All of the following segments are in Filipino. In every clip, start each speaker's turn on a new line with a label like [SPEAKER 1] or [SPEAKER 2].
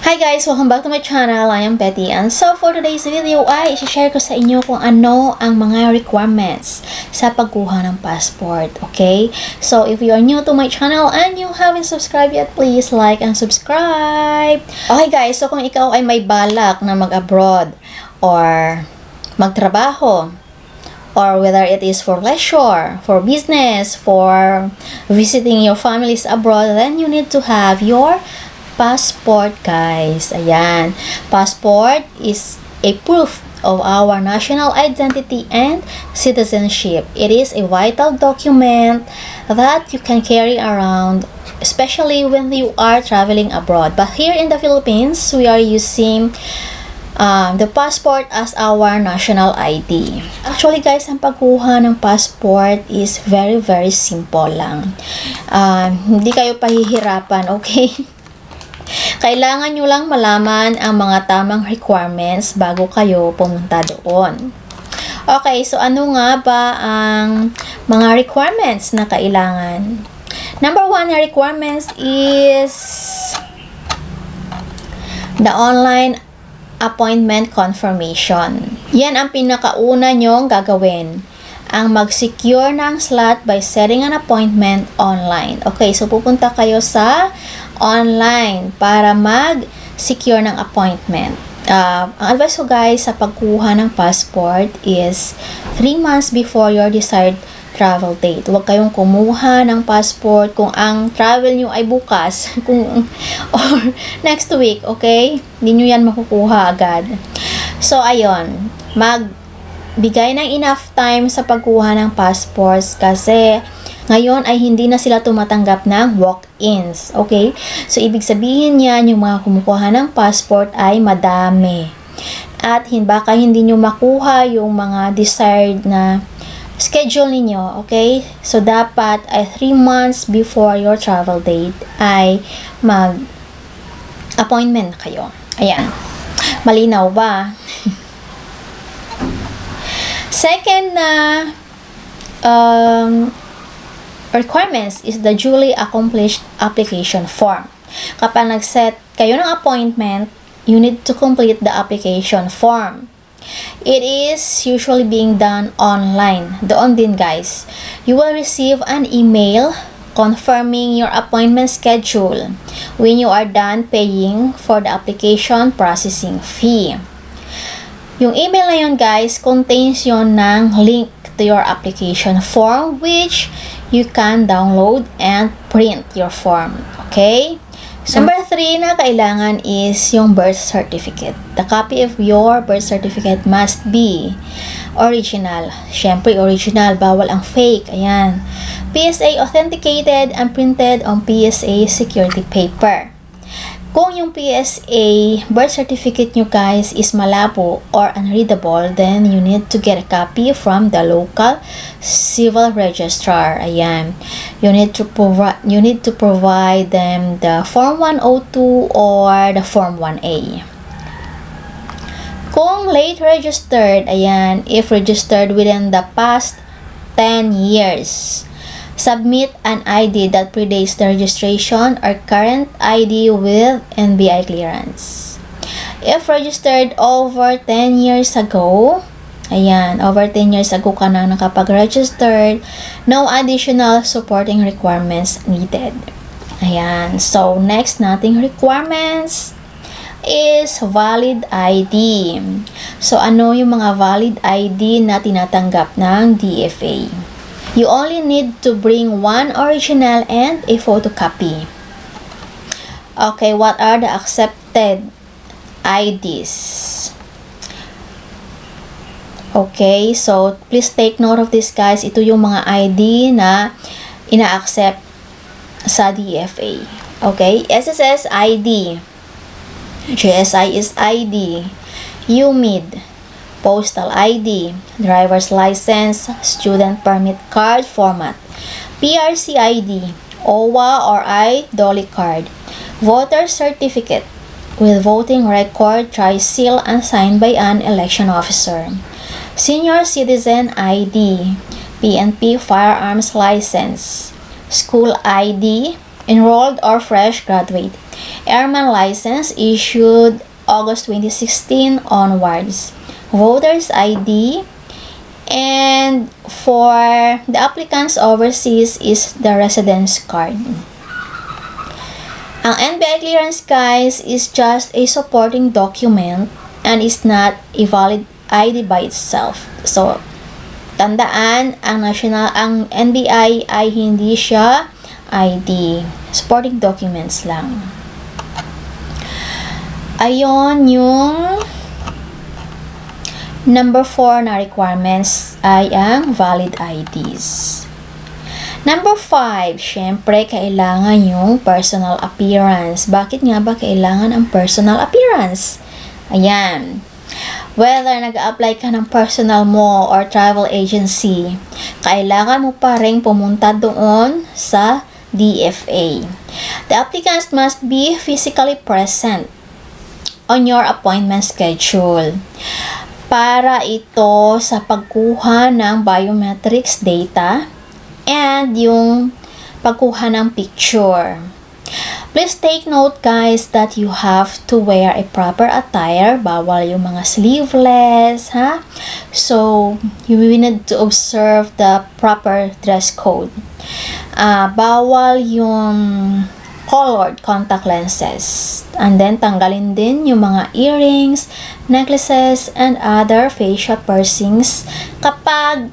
[SPEAKER 1] Hi guys! Welcome back to my channel. I am Betty, and so for today's video ay i-share ko sa inyo kung ano ang mga requirements sa pagkuha ng passport. Okay? So if you are new to my channel and you haven't subscribed yet, please like and subscribe. Okay guys, so kung ikaw ay may balak na mag-abroad or magtrabaho, or whether it is for leisure, for business, for visiting your families abroad, then you need to have your passport, guys. Ayan. Passport is a proof of our national identity and citizenship. It is a vital document that you can carry around, especially when you are traveling abroad. But here in the Philippines, we are using the passport as our national ID. Actually guys, ang pagkuha ng passport is very simple lang. Hindi kayo pahihirapan, okay? Kailangan nyo lang malaman ang mga tamang requirements bago kayo pumunta doon. Okay, so ano nga ba ang mga requirements na kailangan? Number 1 na requirements is the online appointment confirmation. Yan ang pinakauna nyong gagawin. Ang mag-secure ng slot by setting an appointment online. Okay, so pupunta kayo sa online para mag-secure ng appointment. Ang advice ko guys sa pagkuha ng passport is 3 months before your desired travel date. Huwag kayong kumuha ng passport kung ang travel nyo ay bukas or next week, okay? Hindi nyo yan makukuha agad. So, ayun. Magbigay ng enough time sa pagkuha ng passports kasi ngayon ay hindi na sila tumatanggap ng walk-ins, okay? So, ibig sabihin niyan, yung mga kumukuha ng passport ay madami. At baka hindi nyo makuha yung mga desired na schedule ninyo, okay? So, dapat ay 3 months before your travel date ay mag-appointment kayo. Ayan. Malinaw ba? Second na requirements is the duly accomplished application form. Kapag nag-set kayo ng appointment, you need to complete the application form. It is usually being done online. Doon din guys. You will receive an email confirming your appointment schedule when you are done paying for the application processing fee. Yung email na yun guys, contains yun ng link to your application form which you can download and print your form. Okay? So, number 3 na kailangan is yung birth certificate. The copy of your birth certificate must be original. Siyempre, original. Bawal ang fake. Ayan. PSA authenticated and printed on PSA security paper. Kung yung PSA birth certificate nyo guys is malabo or unreadable, then you need to get a copy from the local civil registrar. Ayan. You need to provide them the Form 102 or the Form 1A. Kung late registered, ayan, if registered within the past 10 years, submit an ID that predates the registration or current ID with NBI clearance. If registered over 10 years ago, ayan, over 10 years ago ka na nakapag-registered, no additional supporting requirements needed. Ayan, so next nating requirements is valid ID. So ano yung mga valid ID na tinatanggap ng DFA? You only need to bring one original and a photocopy. Okay, what are the accepted IDs? Okay, so please take note of this guys. Ito yung mga ID na ina-accept sa DFA. Okay, SSS ID, GSIS ID, UMID, Postal ID, Driver's License, Student Permit Card Format, PRC ID, OWA or I-DOLI Card, Voter Certificate with voting record, tri-seal and signed by an election officer, Senior Citizen ID, PNP Firearms License, School ID, enrolled or fresh graduate. Airman license issued August 2016 onwards. Voter's ID. And for the applicants overseas is the residence card. Ang NBI clearance, guys, is just a supporting document and is not a valid ID by itself. So, tandaan, ang NBI ay hindi siya ID. Supporting documents lang. Ayon, yung number 4 na requirements ay ang valid IDs. Number 5, syempre, kailangan yung personal appearance. Bakit nga ba kailangan ang personal appearance? Ayan. Whether nag-apply ka ng personal mo or travel agency, kailangan mo pa rin pumunta doon sa DFA. The applicants must be physically present on your appointment schedule. Para ito sa pagkuha ng biometrics data and yung pagkuha ng picture. Please take note, guys, that you have to wear a proper attire. Bawal yung mga sleeveless, ha? So, you will need to observe the proper dress code. Bawal yung colored contact lenses. And then, tanggalin din yung mga earrings, necklaces, and other facial piercings kapag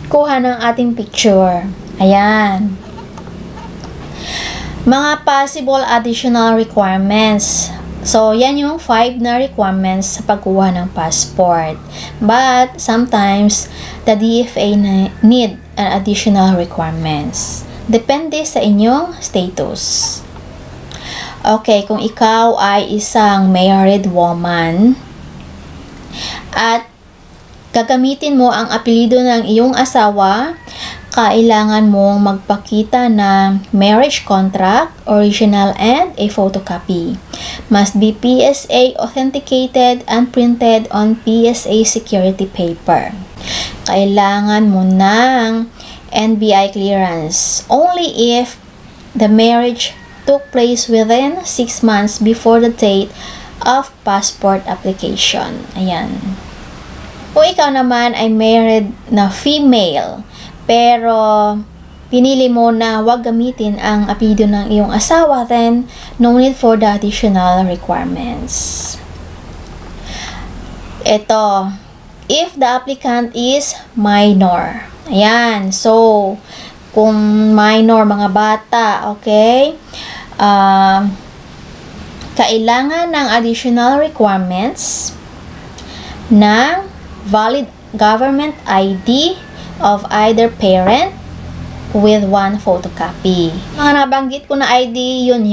[SPEAKER 1] kuha ng ating picture. Ayan. Mga possible additional requirements. So, yan yung 5 na requirements sa pagkuha ng passport. But, sometimes, the DFA need an additional requirements. Depende sa inyong status. Okay, kung ikaw ay isang married woman at gagamitin mo ang apelyido ng iyong asawa, kailangan mong magpakita ng marriage contract, original and a photocopy. Must be PSA authenticated and printed on PSA security paper. Kailangan mo ng NBI clearance only if the marriage took place within 6 months before the date of passport application. Ayan. Kung ikaw naman ay married na female, pero pinili mo na wag gamitin ang apelyido ng iyong asawa, then no need for the additional requirements. Ito, if the applicant is minor. Ayan, so, kung minor, mga bata, okay, kailangan ng additional requirements ng valid government ID of either parent with 1 photocopy. Mga nabanggit ko na ID, yun.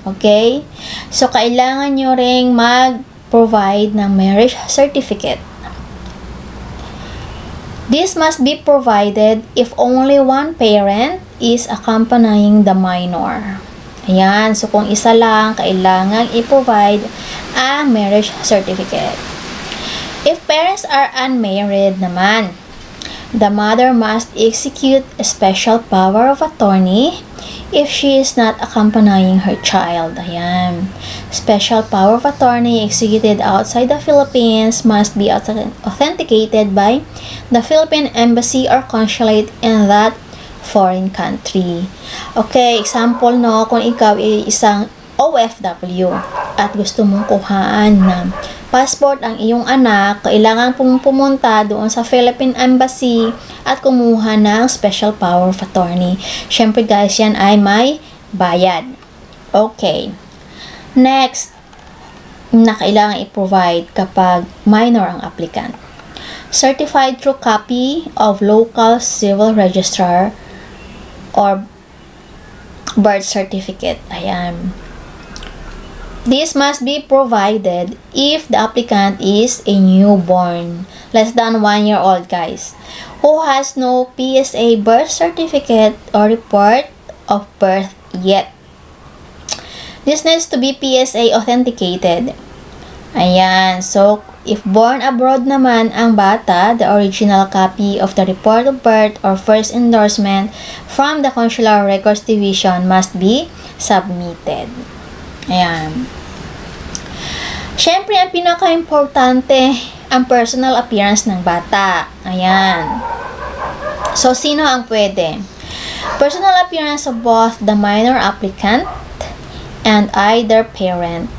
[SPEAKER 1] Okay? So, kailangan nyo ring mag-provide ng marriage certificate. This must be provided if only one parent is accompanying the minor. Ayan. So, kung isa lang, kailangan i-provide ang marriage certificate. If parents are unmarried naman, the mother must execute a special power of attorney if she is not accompanying her child. Ayan. Special power of attorney executed outside the Philippines must be authenticated by the Philippine Embassy or Consulate in that foreign country. Okay, example, no, kung ikaw ay isang OFW at gusto mong kuhaan ng passport ang iyong anak, kailangan pumunta doon sa Philippine Embassy at kumuha ng special power of attorney. Syempre, guys, yan ay may bayad. Okay. Next, na kailangan i-provide kapag minor ang applicant. Certified true copy of local civil registrar or birth certificate. Ayan. This must be provided if the applicant is a newborn, less than 1 year old, guys, who has no PSA birth certificate or report of birth yet. This needs to be PSA authenticated. Ayan. So, If born abroad naman ang bata, the original copy of the report of birth or first endorsement from the Consular Records Division must be submitted. Ayan. Siyempre, ang pinaka-importante, ang personal appearance ng bata. Ayan. So, sino ang pwede? Personal appearance of both the minor applicant and either parent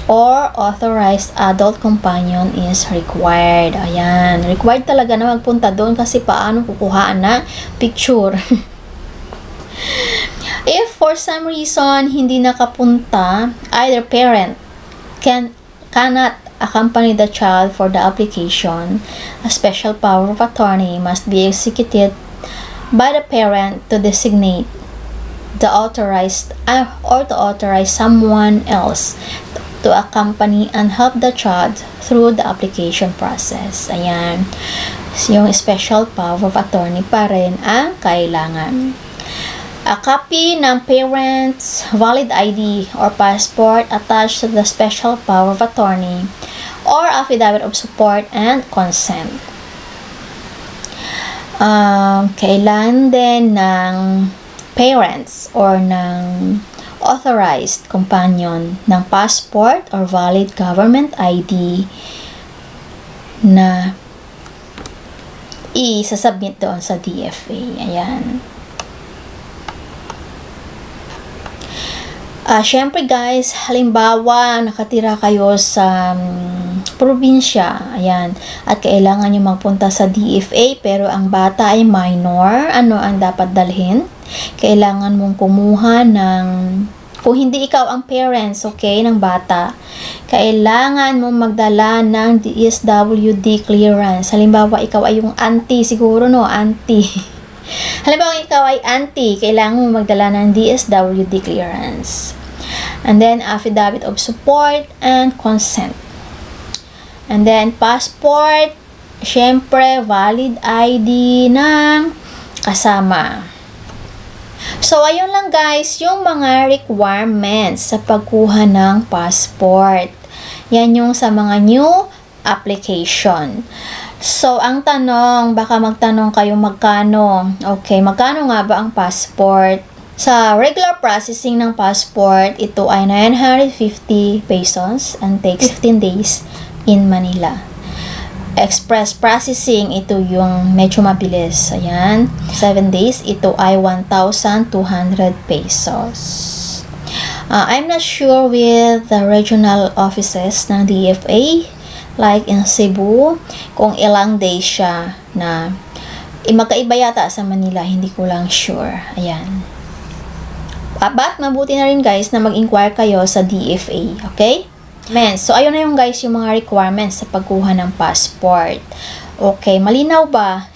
[SPEAKER 1] or authorized adult companion is required. Ayan. Required talaga na magpunta doon kasi paano kukuhaan na picture. If for some reason hindi nakapunta, either parent cannot accompany the child for the application, a special power of attorney must be executed by the parent to designate the authorized or to authorize someone else to accompany and help the child through the application process. Ayan. So, yung special power of attorney pa rin ang kailangan. A copy ng parent's valid ID or passport attached to the special power of attorney or affidavit of support and consent. Kailangan din ng parents or ng authorized companion ng passport or valid government ID na i-submit doon sa DFA. Ayan. Syempre guys, halimbawa nakatira kayo sa probinsya, ayan, at kailangan nyo magpunta sa DFA pero ang bata ay minor, ano ang dapat dalhin? Kailangan mong kumuha ng, kung hindi ikaw ang parents, okay, ng bata, kailangan mong magdala ng DSWD clearance. Halimbawa, ikaw ay yung auntie, siguro no, auntie. Halimbawa, ikaw ay auntie, kailangan mong magdala ng DSWD clearance. And then, affidavit of support and consent. And then, passport, syempre, valid ID ng kasama. So, ayun lang guys, yung mga requirements sa pagkuha ng passport. Yan yung sa mga new application. So, ang tanong, baka magtanong kayo magkano. Okay, magkano nga ba ang passport? Sa regular processing ng passport, ito ay 950 pesos and takes 15 days in Manila. Express processing, ito yung medyo mabilis. Ayan, 7 days, ito ay 1,200 pesos. I'm not sure with the regional offices ng DFA, like in Cebu, kung ilang days siya na magkaiba yata sa Manila, hindi ko lang sure. Ayan. But mabuti na rin guys na mag-inquire kayo sa DFA, okay? So, ayun na yung guys, yung mga requirements sa pagkuha ng passport. Okay, malinaw ba?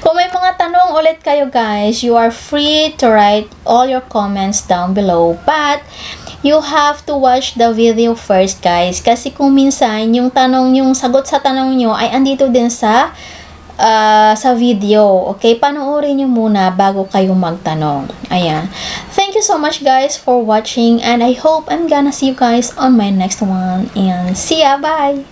[SPEAKER 1] Kung may mga tanong ulit kayo guys, you are free to write all your comments down below. But, you have to watch the video first guys. Kasi kung minsan, yung sagot sa tanong nyo ay andito din sa video. Okay, panoorin nyo muna bago kayo magtanong. Ayan. Thank you so much guys for watching and I hope I'm gonna see you guys on my next one and see ya, bye!